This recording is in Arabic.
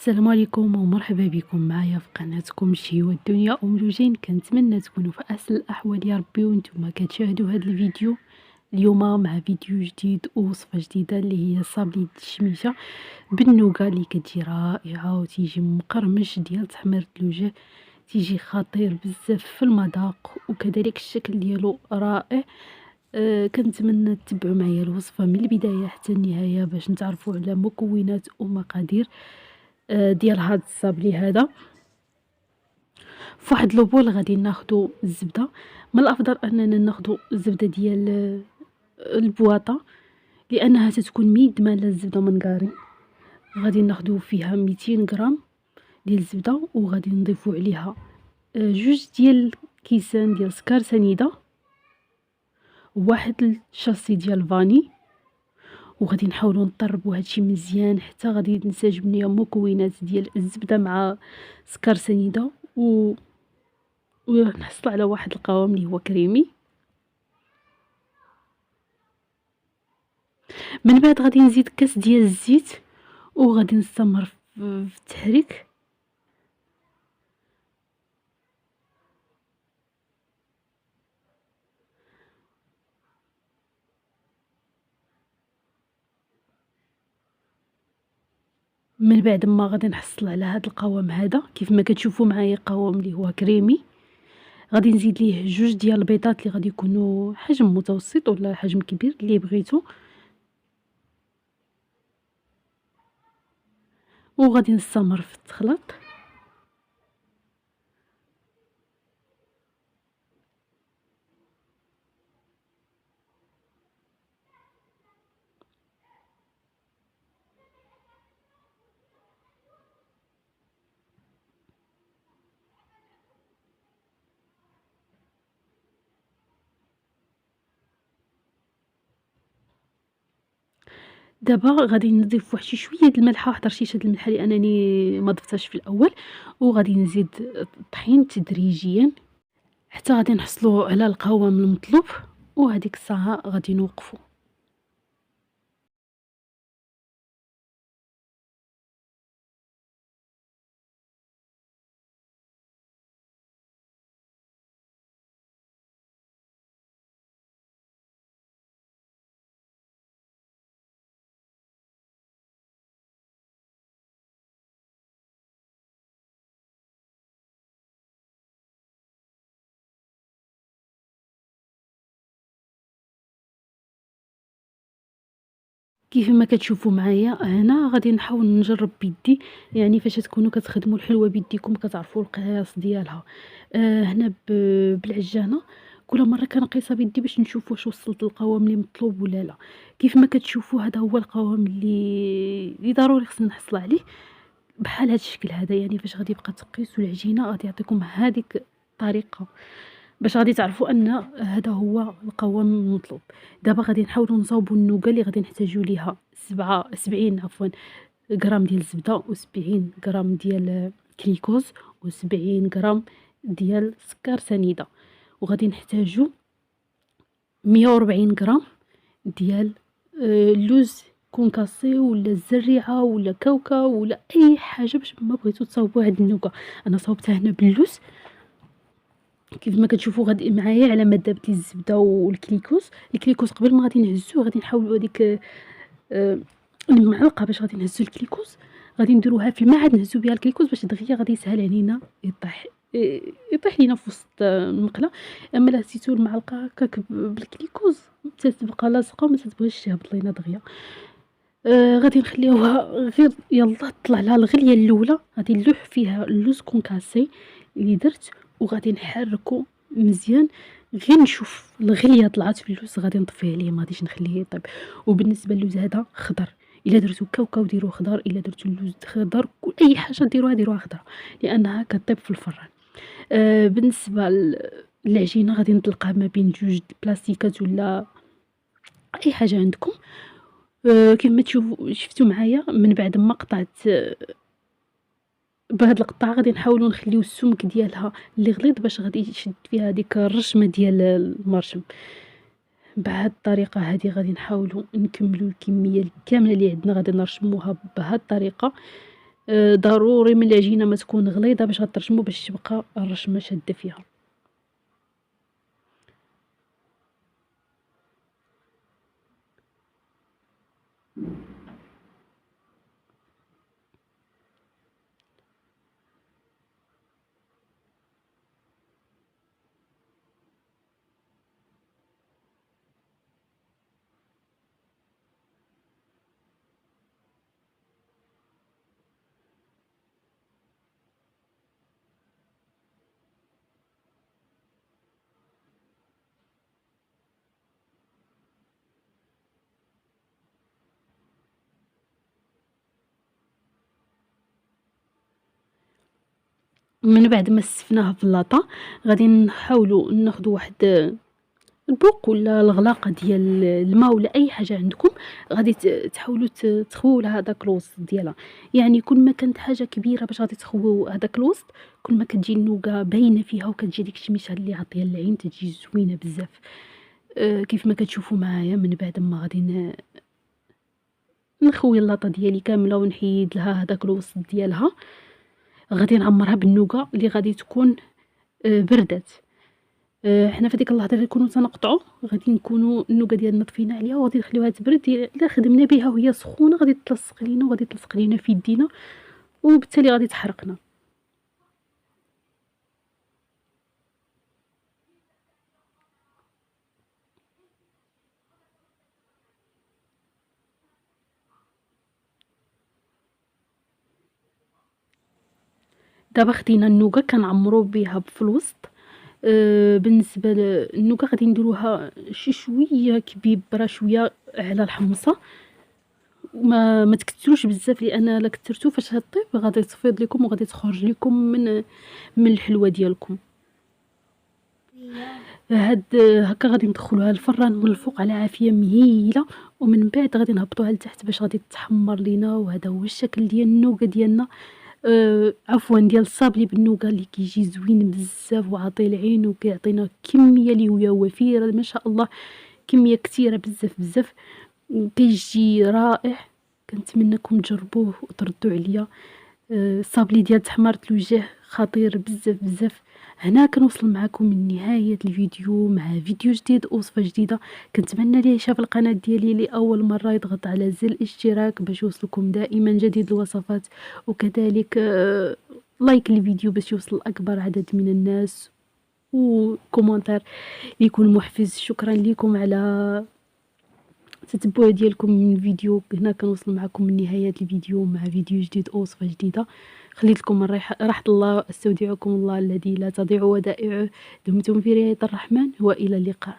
السلام عليكم ومرحبا بكم معايا في قناتكم شي والدنيا ملوجين. كنتمنى تكونوا في احسن الاحوال يا ربي وانتم كتشاهدوا هذا الفيديو اليوم مع فيديو جديد ووصفه جديده اللي هي صابلي الشميشه بالنوغا اللي كتجي رائعه وتيجي مقرمش ديال تحمير الوجه، تيجي خطير بزاف في المذاق وكذلك الشكل ديالو رائع. كنتمنى تتبعوا معايا الوصفه من البدايه حتى النهايه باش نتعرفوا على مكونات ومقادير ديال هاد الصابلي هذا. فواحد لوبول غادي ناخدو الزبده، من الافضل اننا ناخدو الزبده ديال البواطه لانها تتكون ميدمه الزبده منقاري. غادي ناخدو فيها 200 غرام ديال الزبده وغادي نضيفو عليها جوج ديال كيسان ديال سكر سنيده وواحد الشاصي ديال فاني، وغادي نحاولوا نطربوا هادشي مزيان حتى غادي ننسجم مكونات ديال الزبده مع سكر سنيده ونحصل على واحد القوام اللي هو كريمي. من بعد غادي نزيد كاس ديال الزيت وغادي نستمر في التحريك. من بعد ما غادي نحصل على هذا القوام هذا كيف ما كتشوفوا معايا قوام اللي هو كريمي، غادي نزيد ليه جوج ديال البيضات اللي غادي يكونوا حجم متوسط ولا حجم كبير اللي بغيتو، وغادي نستمر في التخليط. دابا غادي نضيف واحد شويه د الملحه، واحد رشيشه د الملحه لانني ما ضفتهاش في الاول، وغادي نزيد الطحين تدريجيا حتى غادي نحصلوا على القوام المطلوب، وهذيك الساعه غادي نوقفوا. كيف ما كتشوفوا معايا هنا غادي نحاول نجرب بيدي، يعني فاش تكونوا كتخدموا الحلوه بيديكم كتعرفوا القياس ديالها. هنا بالعجانه كل مره كنقيسها بيدي باش نشوف واش وصلت للقوام اللي مطلوب ولا لا. كيف ما كتشوفوا هذا هو القوام اللي ضروري خصنا نحصل عليه بحال هذا الشكل هذا. يعني فاش غادي يبقى تقيسوا العجينه غادي يعطيكم هذيك الطريقه باش غادي تعرفوا ان هذا هو القوام المطلوب. دابا غادي نحاولوا نصاوبوا النوغا اللي غادي نحتاجوا ليها 70 غرام ديال الزبده و70 غرام ديال كليكوز و70 غرام ديال سكر سنيده، وغادي نحتاجوا 140 غرام ديال اللوز كونكاسي ولا الزريعه ولا كاوكاو ولا اي حاجه باش ما بغيتو تصاوبوا هاد النوغا. انا صاوبتها هنا باللوز كيف ما كتشوفوا غادي معايا على ما دابت لي الزبده والكليكوز. الكليكوز قبل ما غادي نهزو غادي نحاولوا هذيك المعلقه باش غادي نهزو الكليكوز غادي نديروها في الماء عاد نهزو بها الكليكوز باش دغيا غادي يسهل علينا يطيح لينا في وسط المقله. اما لا هزيتو المعلقه هكاك بالكليكوز تتبقى لاصقه وما تتبغيش تهبط لينا دغيا. غادي نخليوها غير يلا طلع لها الغليه الاولى، غادي نلوح فيها اللوز كونكاسي اللي درت وغادي نحركو مزيان غير نشوف الغليه طلعت في اللوز غادي نطفيه عليه ما غاديش نخليه يطيب. وبالنسبه للوز هذا خضر، الا درتو كاوكاو ديروه خضر، الا درتو اللوز خضر، اي حاجه ديروها خضره لانها كطيب في الفران. بالنسبه للعجينه غادي نطلقها ما بين جوج بلاستيكات ولا اي حاجه عندكم. كما شفتوا معايا من بعد ما قطعت بهاد القطعه غادي نحاولوا نخليو السمك ديالها اللي غليظ باش غادي يشد فيها ديك الرشمه ديال المرشم. بهاد الطريقه هذه غادي نحاولوا نكملوا الكميه الكامله اللي عندنا غادي نرشموها بهاد الطريقه. ضروري من العجينه ما تكون غليظه باش غترشمو باش تبقى الرشمه شاده فيها. من بعد ما سفناها في اللاطه غادي نحاولوا ناخذوا واحد البوق ولا الغلاقه ديال الماء ولا اي حاجه عندكم، غادي تحاولوا تخويو لها هذاك الوسط ديالها. يعني كل ما كانت حاجه كبيره باش غادي تخويو هذاك الوسط كل ما كتجي النوقه باينه فيها وكتجي ديك الشميشه اللي عاطيه العين تجي زوينه بزاف. كيف ما كتشوفوا معايا من بعد ما غادي نخوي اللاطه ديالي كامله ونحيد لها هذاك الوسط ديالها، غادي نعمرها بالنوقه اللي غادي تكون بردات. حنا في ديك اللحظه اللي نكونوا تنقطعوا غادي نكونوا النوقه ديالنا طفينا عليها وغادي نخليوها تبرد. الا خدمنا بها وهي سخونه غادي تلصق لينا وغادي تلصق لينا في يدينا وبالتالي غادي تحرقنا. دابا خدينا النوقه كنعمروا بها في الوسط. بالنسبه للنوقه غادي نديروها شي شويه كبيبره شويه على الحمصه، ما تكتروش بزاف لان الا كترتو فاش طيب غادي تفيض لكم وغادي تخرج لكم من الحلوه ديالكم. هاد هكا غادي ندخلوها الفران من الفوق على عافيه مهيله ومن بعد غادي نهبطوها لتحت باش غادي تحمر لينا. وهذا هو الشكل ديال النوقه ديالنا، عفوا ديال الصابلي بالنوقه اللي كيجي زوين بزاف وعاطي العين وكيعطينا كميه اللي هي وفيره ما شاء الله، كميه كثيره بزاف بزاف كيجي رائع. كنتمنىكم تجربوه وتردوا عليا. الصابلي ديال تحمارة الوجه خطير بزاف بزاف. هنا كنوصل معكم من نهايه الفيديو مع فيديو جديد وصفه جديده. كنتمنى اللي يشاف القناه ديالي لاول مره يضغط على زر الاشتراك باش يوصلكم دائما جديد الوصفات، وكذلك لايك الفيديو باش يوصل اكبر عدد من الناس، وكومنتار يكون محفز. شكرا لكم على التتبع ديالكم من الفيديو. هنا كنوصل معكم من نهايه الفيديو مع فيديو جديد او وصفه جديده. خليت لكم من راحه الله. استودعكم الله الذي لا تضيع ودائعه. دمتم في رعايه الرحمن والى اللقاء.